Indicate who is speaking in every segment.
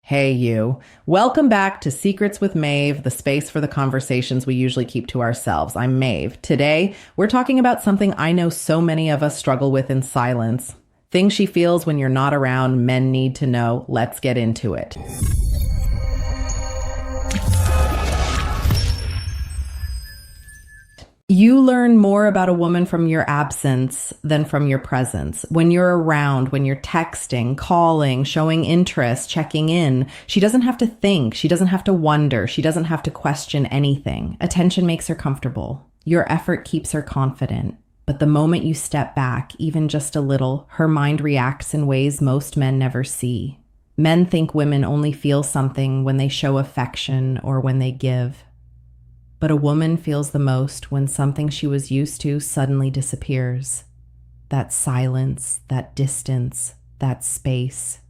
Speaker 1: Hey, you. Welcome back to Secrets with Maeve, the space for the conversations we usually keep to ourselves. I'm Maeve. Today, we're talking about something I know so many of us struggle with in silence. Things she feels when you're not around, men need to know. Let's get into it. You learn more about a woman from your absence than from your presence. When you're around, when you're texting, calling, showing interest, checking in, she doesn't have to think. She doesn't have to wonder. She doesn't have to question anything. Attention makes her comfortable. Your effort keeps her confident. But the moment you step back, even just a little, her mind reacts in ways most men never see. Men think women only feel something when they show affection or when they give. But a woman feels the most when something she was used to suddenly disappears. That silence, that distance, that space.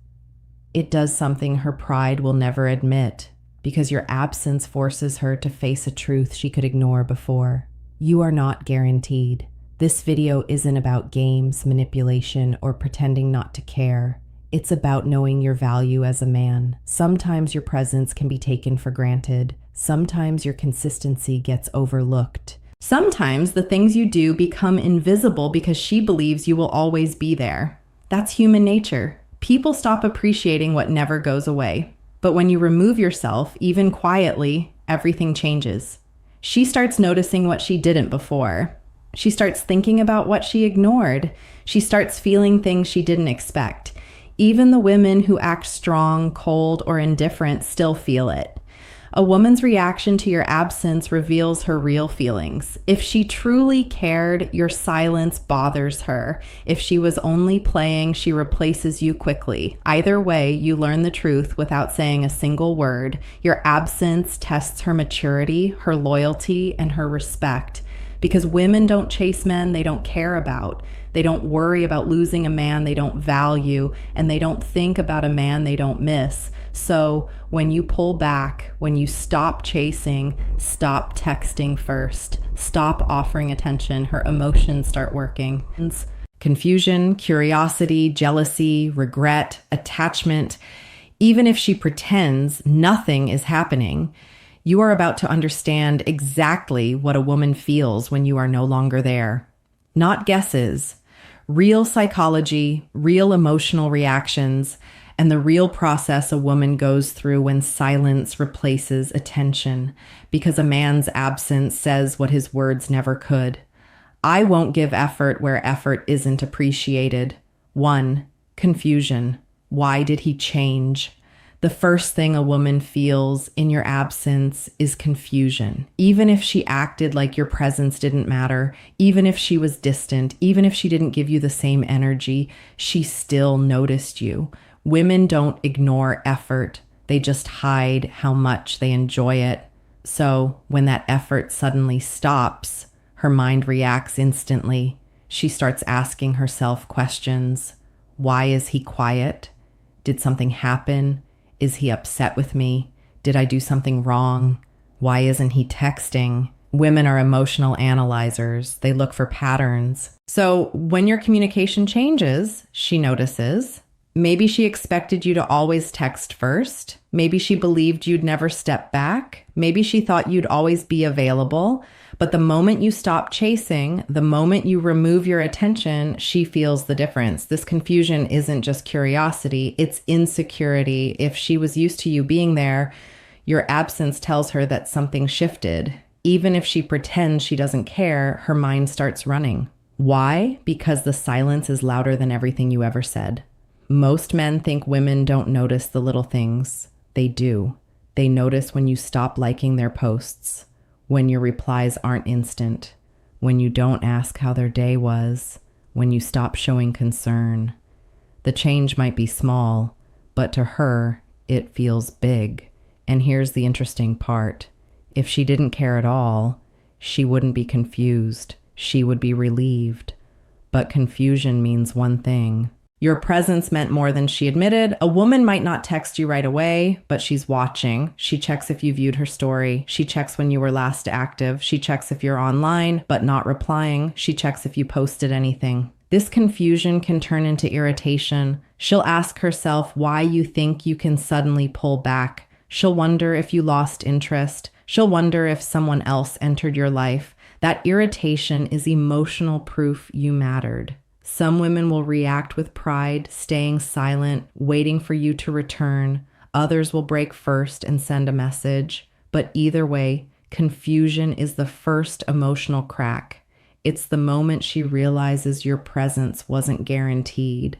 Speaker 1: It does something her pride will never admit, because your absence forces her to face a truth she could ignore before. You are not guaranteed. This video isn't about games, manipulation, or pretending not to care. It's about knowing your value as a man. Sometimes your presence can be taken for granted. Sometimes your consistency gets overlooked. Sometimes the things you do become invisible because she believes you will always be there. That's human nature. People stop appreciating what never goes away. But when you remove yourself, even quietly, everything changes. She starts noticing what she didn't before. She starts thinking about what she ignored. She starts feeling things she didn't expect. Even the women who act strong, cold, or indifferent still feel it. A woman's reaction to your absence reveals her real feelings. If she truly cared, your silence bothers her. If she was only playing, she replaces you quickly. Either way, you learn the truth without saying a single word. Your absence tests her maturity, her loyalty, and her respect. Because women don't chase men they don't care about. They don't worry about losing a man they don't value, and they don't think about a man they don't miss. So when you pull back, when you stop chasing, stop texting first, stop offering attention, her emotions start working. Confusion, curiosity, jealousy, regret, attachment. Even if she pretends nothing is happening, you are about to understand exactly what a woman feels when you are no longer there. Not guesses. Real psychology, real emotional reactions, and the real process a woman goes through when silence replaces attention, because a man's absence says what his words never could. I won't give effort where effort isn't appreciated. 1. Confusion. Why did he change? The first thing a woman feels in your absence is confusion. Even if she acted like your presence didn't matter, even if she was distant, even if she didn't give you the same energy, she still noticed you. Women don't ignore effort. They just hide how much they enjoy it. So when that effort suddenly stops, her mind reacts instantly. She starts asking herself questions. Why is he quiet? Did something happen? Is he upset with me? Did I do something wrong? Why isn't he texting? Women are emotional analyzers. They look for patterns. So when your communication changes, she notices. Maybe she expected you to always text first. Maybe she believed you'd never step back. Maybe she thought you'd always be available. But the moment you stop chasing, the moment you remove your attention, she feels the difference. This confusion isn't just curiosity, it's insecurity. If she was used to you being there, your absence tells her that something shifted. Even if she pretends she doesn't care, her mind starts running. Why? Because the silence is louder than everything you ever said. Most men think women don't notice the little things. They do. They notice when you stop liking their posts, when your replies aren't instant, when you don't ask how their day was, when you stop showing concern. The change might be small, but to her, it feels big. And here's the interesting part. If she didn't care at all, she wouldn't be confused. She would be relieved. But confusion means one thing. Your presence meant more than she admitted. A woman might not text you right away, but she's watching. She checks if you viewed her story. She checks when you were last active. She checks if you're online, but not replying. She checks if you posted anything. This confusion can turn into irritation, She'll ask herself why you think you can suddenly pull back. She'll wonder if you lost interest. She'll wonder if someone else entered your life. That irritation is emotional proof you mattered. Some women will react with pride, staying silent, waiting for you to return. Others will break first and send a message. But either way, confusion is the first emotional crack. It's the moment she realizes your presence wasn't guaranteed.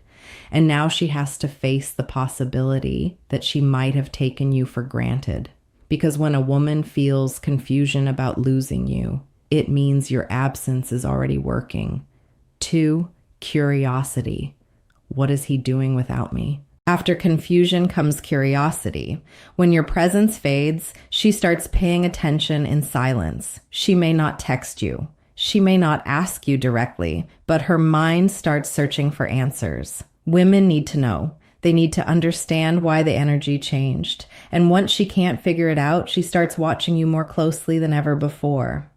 Speaker 1: And now she has to face the possibility that she might have taken you for granted. Because when a woman feels confusion about losing you, it means your absence is already working. 2, curiosity. What is he doing without me? After confusion comes curiosity. When your presence fades, she starts paying attention in silence. She may not text you. She may not ask you directly, but her mind starts searching for answers. Women need to know. They need to understand why the energy changed. And once she can't figure it out, she starts watching you more closely than ever before.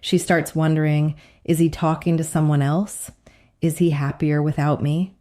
Speaker 1: She starts wondering, is he talking to someone else? Is he happier without me?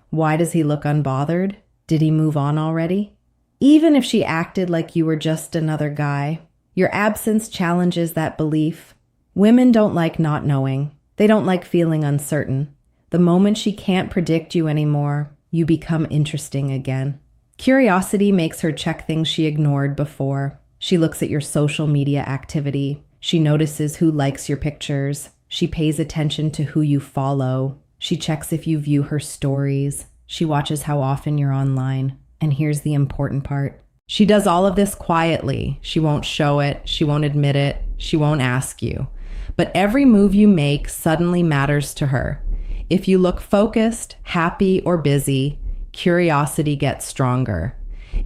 Speaker 1: Why does he look unbothered? Did he move on already? Even if she acted like you were just another guy, your absence challenges that belief. Women don't like not knowing. They don't like feeling uncertain. The moment she can't predict you anymore, you become interesting again. Curiosity makes her check things she ignored before. She looks at your social media activity. She notices who likes your pictures. She pays attention to who you follow. She checks if you view her stories. She watches how often you're online. And here's the important part. She does all of this quietly. She won't show it. She won't admit it. She won't ask you. But every move you make suddenly matters to her. If you look focused, happy, or busy, curiosity gets stronger.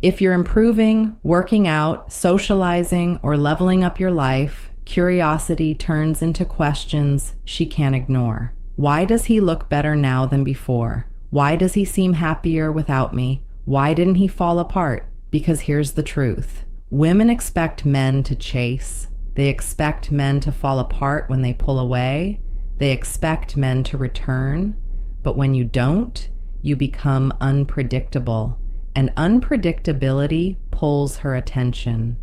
Speaker 1: If you're improving, working out, socializing, or leveling up your life, curiosity turns into questions she can't ignore. Why does he look better now than before? Why does he seem happier without me? Why didn't he fall apart? Because here's the truth. Women expect men to chase. They expect men to fall apart when they pull away. They expect men to return. But when you don't, you become unpredictable. And unpredictability pulls her attention.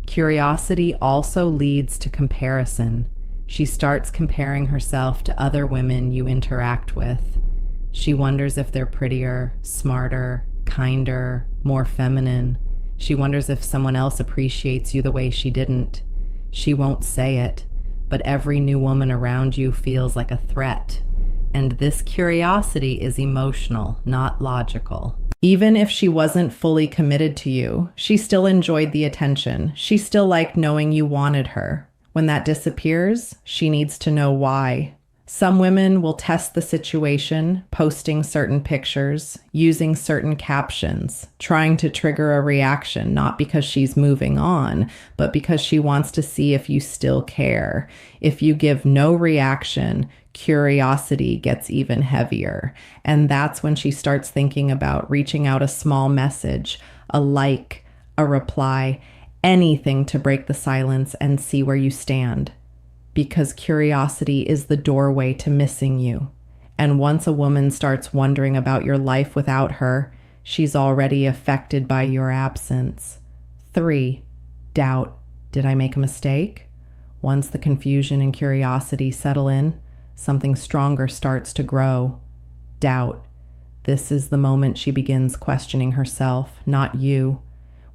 Speaker 1: Curiosity also leads to comparison. She starts comparing herself to other women you interact with. She wonders if they're prettier, smarter, kinder, more feminine. She wonders if someone else appreciates you the way she didn't. She won't say it, but every new woman around you feels like a threat. And this curiosity is emotional, not logical. Even if she wasn't fully committed to you, she still enjoyed the attention. She still liked knowing you wanted her. When that disappears, she needs to know why. Some women will test the situation, posting certain pictures, using certain captions, trying to trigger a reaction, not because she's moving on, but because she wants to see if you still care. If you give no reaction, curiosity gets even heavier. And that's when she starts thinking about reaching out a small message, a like, a reply, anything to break the silence and see where you stand. Because curiosity is the doorway to missing you. And once a woman starts wondering about your life without her, she's already affected by your absence. 3, doubt. Did I make a mistake? Once the confusion and curiosity settle in, something stronger starts to grow. Doubt. This is the moment she begins questioning herself, not you.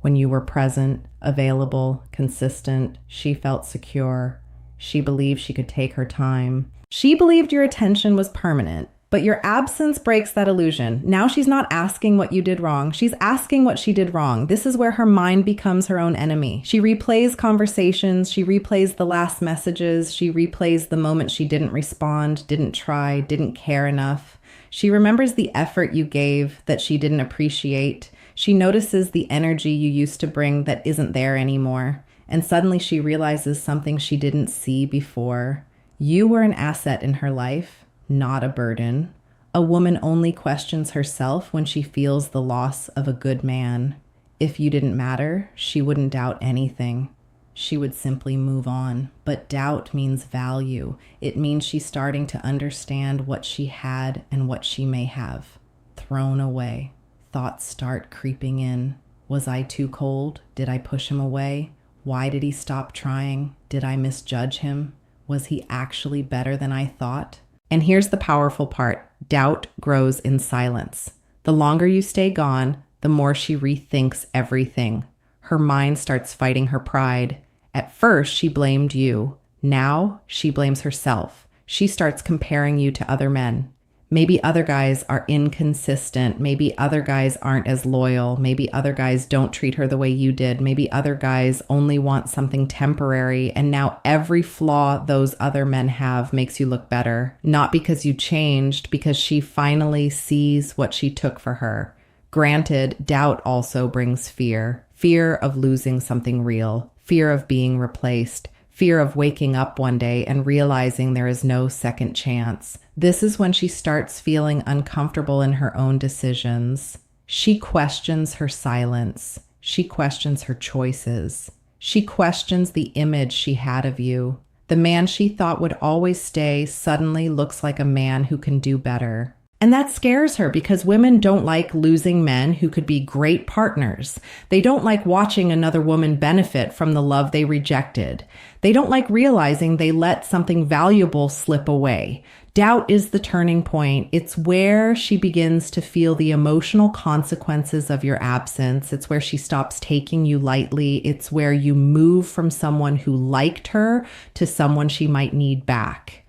Speaker 1: When you were present, available, consistent, she felt secure. She believed she could take her time. She believed your attention was permanent, but your absence breaks that illusion. Now she's not asking what you did wrong. She's asking what she did wrong. This is where her mind becomes her own enemy. She replays conversations. She replays the last messages. She replays the moment she didn't respond, didn't try, didn't care enough. She remembers the effort you gave that she didn't appreciate. She notices the energy you used to bring that isn't there anymore. And suddenly she realizes something she didn't see before. You were an asset in her life, not a burden. A woman only questions herself when she feels the loss of a good man. If you didn't matter, she wouldn't doubt anything. She would simply move on. But doubt means value. It means she's starting to understand what she had and what she may have thrown away. Thoughts start creeping in. Was I too cold? Did I push him away? Why did he stop trying? Did I misjudge him? Was he actually better than I thought? And here's the powerful part. Doubt grows in silence. The longer you stay gone, the more she rethinks everything. Her mind starts fighting her pride. At first, she blamed you. Now, she blames herself. She starts comparing you to other men. Maybe other guys are inconsistent. Maybe other guys aren't as loyal. Maybe other guys don't treat her the way you did. Maybe other guys only want something temporary. And now every flaw those other men have makes you look better. Not because you changed, because she finally sees what she took for her. Granted, doubt also brings fear. Fear of losing something real. Fear of being replaced. Fear of waking up one day and realizing there is no second chance. This is when she starts feeling uncomfortable in her own decisions. She questions her silence. She questions her choices. She questions the image she had of you. The man she thought would always stay suddenly looks like a man who can do better. And that scares her because women don't like losing men who could be great partners. They don't like watching another woman benefit from the love they rejected. They don't like realizing they let something valuable slip away. Doubt is the turning point. It's where she begins to feel the emotional consequences of your absence. It's where she stops taking you lightly. It's where you move from someone who liked her to someone she might need back.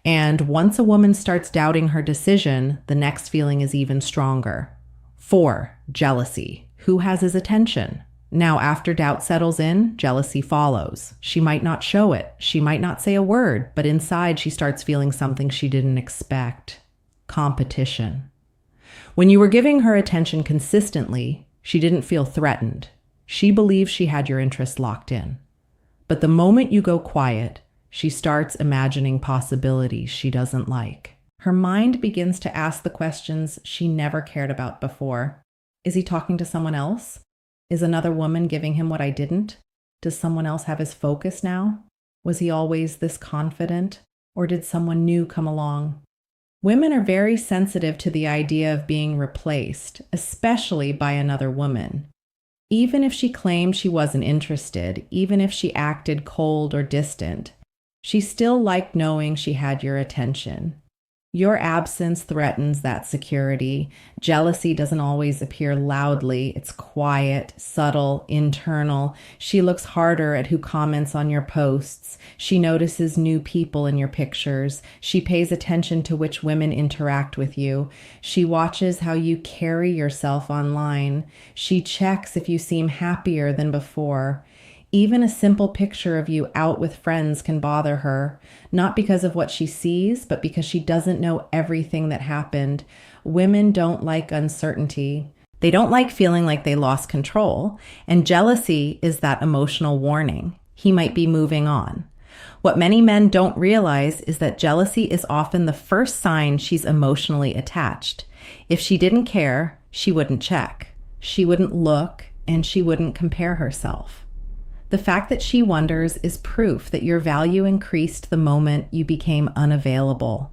Speaker 1: And once a woman starts doubting her decision, the next feeling is even stronger. 4, jealousy. Who has his attention? Now, after doubt settles in, jealousy follows. She might not show it. She might not say a word, but inside she starts feeling something she didn't expect. Competition. When you were giving her attention consistently, she didn't feel threatened. She believed she had your interest locked in. But the moment you go quiet, she starts imagining possibilities she doesn't like. Her mind begins to ask the questions she never cared about before. Is he talking to someone else? Is another woman giving him what I didn't? Does someone else have his focus now? Was he always this confident? Or did someone new come along? Women are very sensitive to the idea of being replaced, especially by another woman. Even if she claimed she wasn't interested, even if she acted cold or distant, she still liked knowing she had your attention. Your absence threatens that security. Jealousy doesn't always appear loudly. It's quiet, subtle, internal. She looks harder at who comments on your posts. She notices new people in your pictures. She pays attention to which women interact with you. She watches how you carry yourself online. She checks if you seem happier than before. Even a simple picture of you out with friends can bother her, not because of what she sees, but because she doesn't know everything that happened. Women don't like uncertainty. They don't like feeling like they lost control, and jealousy is that emotional warning. He might be moving on. What many men don't realize is that jealousy is often the first sign she's emotionally attached. If she didn't care, she wouldn't check. She wouldn't look, and she wouldn't compare herself. The fact that she wonders is proof that your value increased the moment you became unavailable.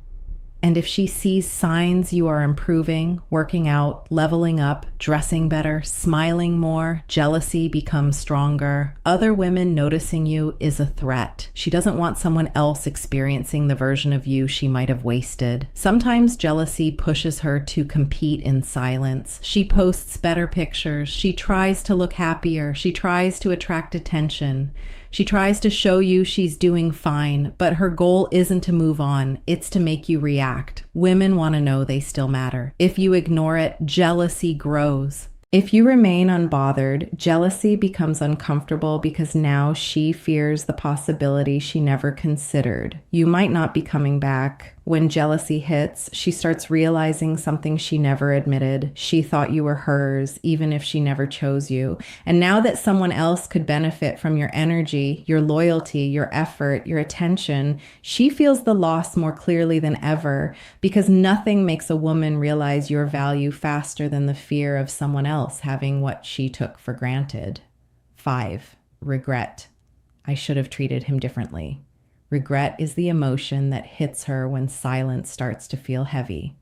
Speaker 1: And if she sees signs you are improving, working out, leveling up, dressing better, smiling more, jealousy becomes stronger. Other women noticing you is a threat. She doesn't want someone else experiencing the version of you she might have wasted. Sometimes jealousy pushes her to compete in silence. She posts better pictures. She tries to look happier. She tries to attract attention. She tries to show you she's doing fine, but her goal isn't to move on. It's to make you react. Women want to know they still matter. If you ignore it, jealousy grows. If you remain unbothered, jealousy becomes uncomfortable because now she fears the possibility she never considered. You might not be coming back. When jealousy hits, she starts realizing something she never admitted. She thought you were hers, even if she never chose you. And now that someone else could benefit from your energy, your loyalty, your effort, your attention, she feels the loss more clearly than ever because nothing makes a woman realize your value faster than the fear of someone else having what she took for granted. 5, regret. I should have treated him differently. Regret is the emotion that hits her when silence starts to feel heavy.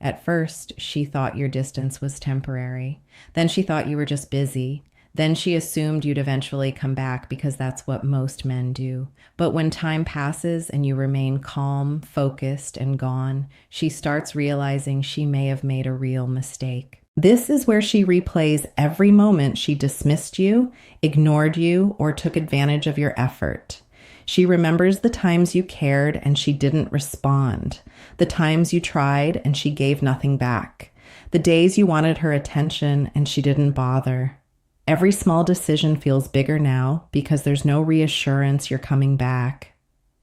Speaker 1: At first, she thought your distance was temporary. Then she thought you were just busy. Then she assumed you'd eventually come back because that's what most men do. But when time passes and you remain calm, focused, and gone, she starts realizing she may have made a real mistake. This is where she replays every moment she dismissed you, ignored you, or took advantage of your effort. She remembers the times you cared and she didn't respond, the times you tried and she gave nothing back, the days you wanted her attention and she didn't bother. Every small decision feels bigger now because there's no reassurance you're coming back.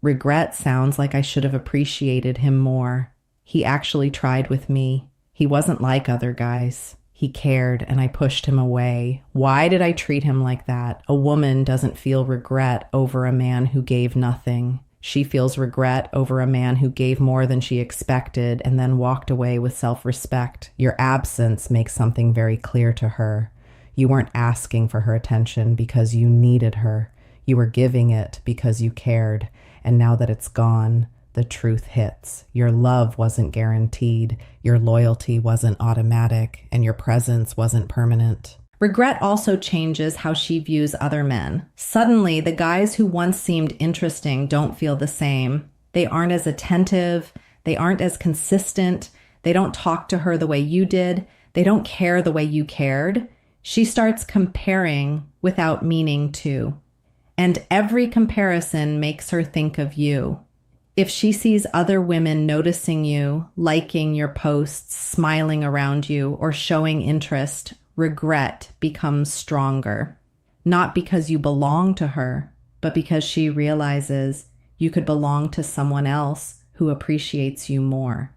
Speaker 1: Regret sounds like I should have appreciated him more. He actually tried with me. He wasn't like other guys. He cared and I pushed him away. Why did I treat him like that? A woman doesn't feel regret over a man who gave nothing. She feels regret over a man who gave more than she expected and then walked away with self-respect. Your absence makes something very clear to her. You weren't asking for her attention because you needed her. You were giving it because you cared. And now that it's gone, the truth hits. Your love wasn't guaranteed, your loyalty wasn't automatic, and your presence wasn't permanent. Regret also changes how she views other men. Suddenly, the guys who once seemed interesting don't feel the same. They aren't as attentive, they aren't as consistent, they don't talk to her the way you did, they don't care the way you cared. She starts comparing without meaning to. And every comparison makes her think of you. If she sees other women noticing you, liking your posts, smiling around you, or showing interest, regret becomes stronger. Not because you belong to her, but because she realizes you could belong to someone else who appreciates you more.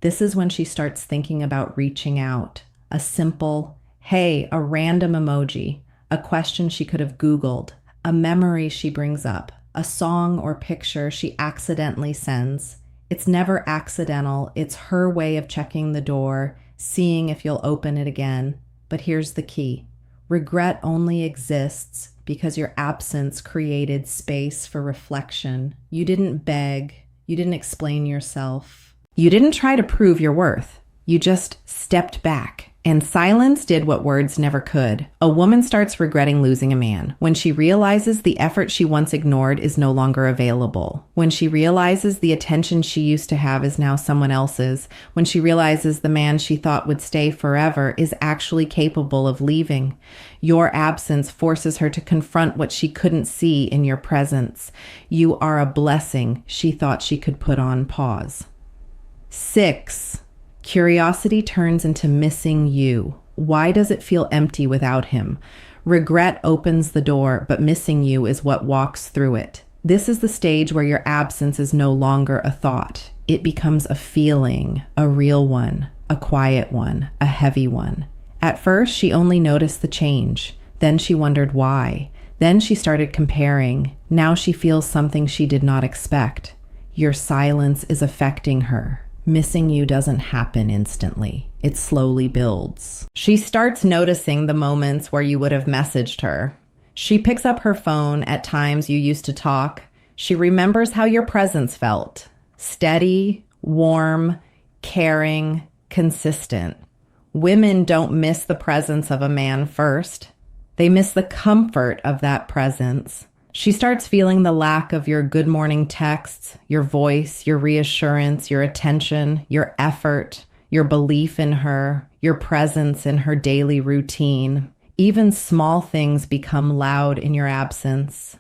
Speaker 1: This is when she starts thinking about reaching out. A simple, hey, a random emoji, a question she could have Googled, a memory she brings up, a song or picture she accidentally sends. It's never accidental. It's her way of checking the door, seeing if you'll open it again. But here's the key. Regret only exists because your absence created space for reflection. You didn't beg. You didn't explain yourself. You didn't try to prove your worth. You just stepped back. And silence did what words never could. A woman starts regretting losing a man when she realizes the effort she once ignored is no longer available. When she realizes the attention she used to have is now someone else's. When she realizes the man she thought would stay forever is actually capable of leaving. Your absence forces her to confront what she couldn't see in your presence. You are a blessing she thought she could put on pause. 6. Curiosity turns into missing you. Why does it feel empty without him? Regret opens the door, but missing you is what walks through it. This is the stage where your absence is no longer a thought. It becomes a feeling, a real one, a quiet one, a heavy one. At first, she only noticed the change. Then she wondered why. Then she started comparing. Now she feels something she did not expect. Your silence is affecting her. Missing you doesn't happen instantly. It slowly builds. She starts noticing the moments where you would have messaged her. She picks up her phone at times you used to talk. She remembers how your presence felt. Steady, warm, caring, consistent. Women don't miss the presence of a man first. They miss the comfort of that presence. She starts feeling the lack of your good morning texts, your voice, your reassurance, your attention, your effort, your belief in her, your presence in her daily routine. Even small things become loud in your absence.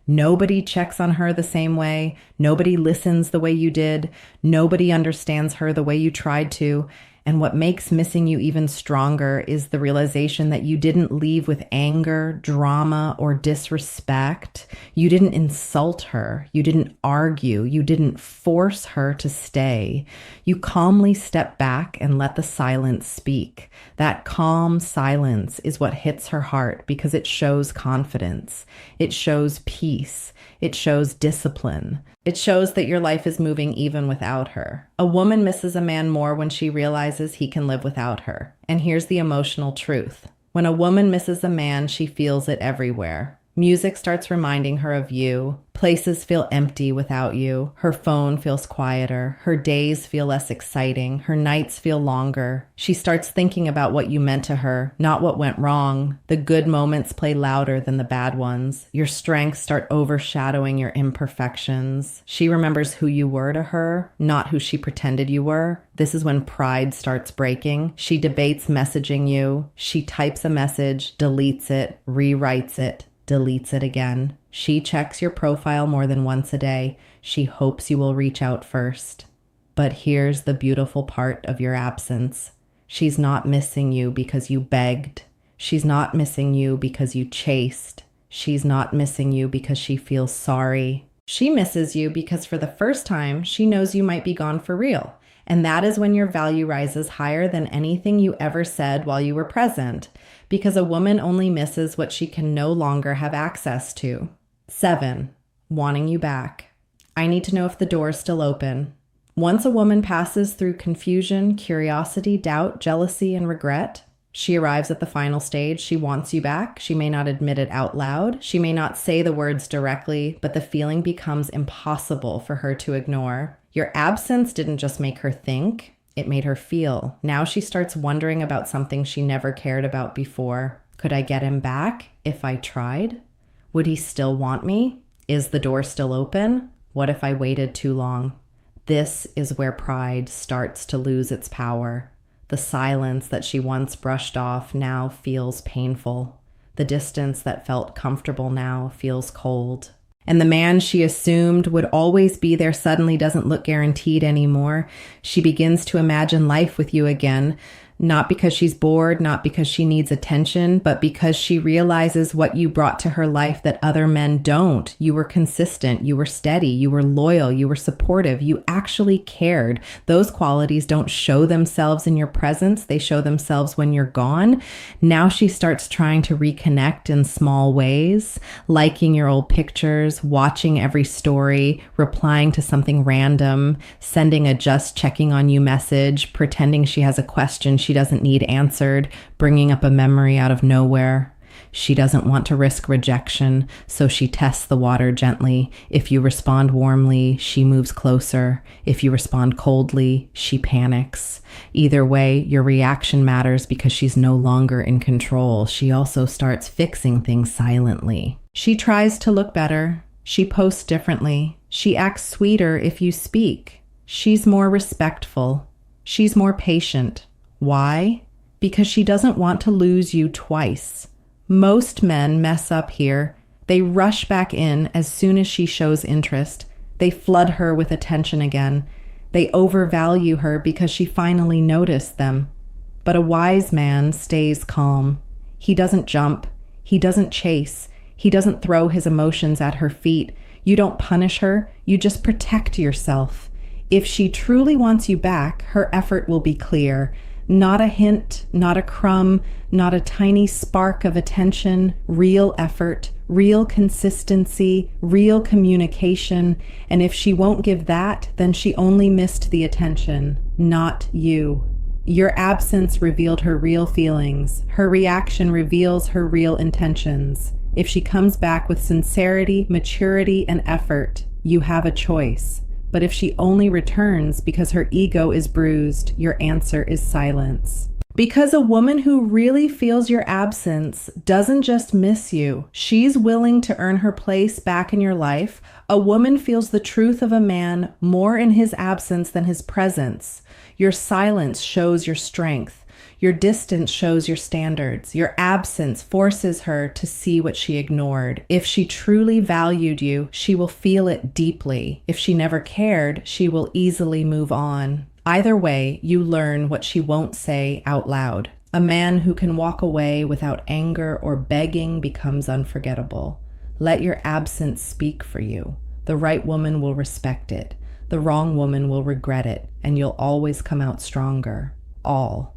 Speaker 1: Nobody checks on her the same way. Nobody listens the way you did. Nobody understands her the way you tried to. And what makes missing you even stronger is the realization that you didn't leave with anger, drama, or disrespect. You didn't insult her. You didn't argue. You didn't force her to stay. You calmly stepped back and let the silence speak. That calm silence is what hits her heart because it shows confidence. It shows peace. It shows discipline. It shows that your life is moving even without her. A woman misses a man more when she realizes he can live without her. And here's the emotional truth. When a woman misses a man, she feels it everywhere. Music starts reminding her of you. Places feel empty without you. Her phone feels quieter. Her days feel less exciting. Her nights feel longer. She starts thinking about what you meant to her, not what went wrong. The good moments play louder than the bad ones. Your strengths start overshadowing your imperfections. She remembers who you were to her, not who she pretended you were. This is when pride starts breaking. She debates messaging you. She types a message, deletes it, rewrites it, deletes it again. She checks your profile more than once a day. She hopes you will reach out first. But here's the beautiful part of your absence. She's not missing you because you begged. She's not missing you because you chased. She's not missing you because she feels sorry. She misses you because for the first time, she knows you might be gone for real. And that is when your value rises higher than anything you ever said while you were present, because a woman only misses what she can no longer have access to. 7. Wanting you back. I need to know if the door is still open. Once a woman passes through confusion, curiosity, doubt, jealousy, and regret, she arrives at the final stage. She wants you back. She may not admit it out loud. She may not say the words directly, but the feeling becomes impossible for her to ignore. Your absence didn't just make her think, it made her feel. Now she starts wondering about something she never cared about before. Could I get him back if I tried? Would he still want me? Is the door still open? What if I waited too long? This is where pride starts to lose its power. The silence that she once brushed off now feels painful. The distance that felt comfortable now feels cold. And the man she assumed would always be there suddenly doesn't look guaranteed anymore. She begins to imagine life with you again, not because she's bored, not because she needs attention, but because she realizes what you brought to her life that other men don't. You were consistent, you were steady, you were loyal, you were supportive, you actually cared. Those qualities don't show themselves in your presence, they show themselves when you're gone. Now she starts trying to reconnect in small ways, liking your old pictures, watching every story, replying to something random, sending a just checking on you message, pretending she has a question she doesn't need answered, bringing up a memory out of nowhere. She doesn't want to risk rejection, so she tests the water gently. If you respond warmly, she moves closer. If you respond coldly, she panics. Either way, your reaction matters because she's no longer in control. She also starts fixing things silently. She tries to look better. She posts differently. She acts sweeter if you speak. She's more respectful. She's more patient. Why? Because she doesn't want to lose you twice. Most men mess up here. They rush back in as soon as she shows interest. They flood her with attention again. They overvalue her because she finally noticed them. But a wise man stays calm. He doesn't jump. He doesn't chase. He doesn't throw his emotions at her feet. You don't punish her. You just protect yourself. If she truly wants you back, her effort will be clear. Not a hint, not a crumb, not a tiny spark of attention, real effort, real consistency, real communication. And if she won't give that, then she only missed the attention, not you. Your absence revealed her real feelings. Her reaction reveals her real intentions. If she comes back with sincerity, maturity, and effort, you have a choice. But if she only returns because her ego is bruised, your answer is silence. Because a woman who really feels your absence doesn't just miss you. She's willing to earn her place back in your life. A woman feels the truth of a man more in his absence than his presence. Your silence shows your strength. Your distance shows your standards. Your absence forces her to see what she ignored. If she truly valued you, she will feel it deeply. If she never cared, she will easily move on. Either way, you learn what she won't say out loud. A man who can walk away without anger or begging becomes unforgettable. Let your absence speak for you. The right woman will respect it. The wrong woman will regret it, and you'll always come out stronger. All.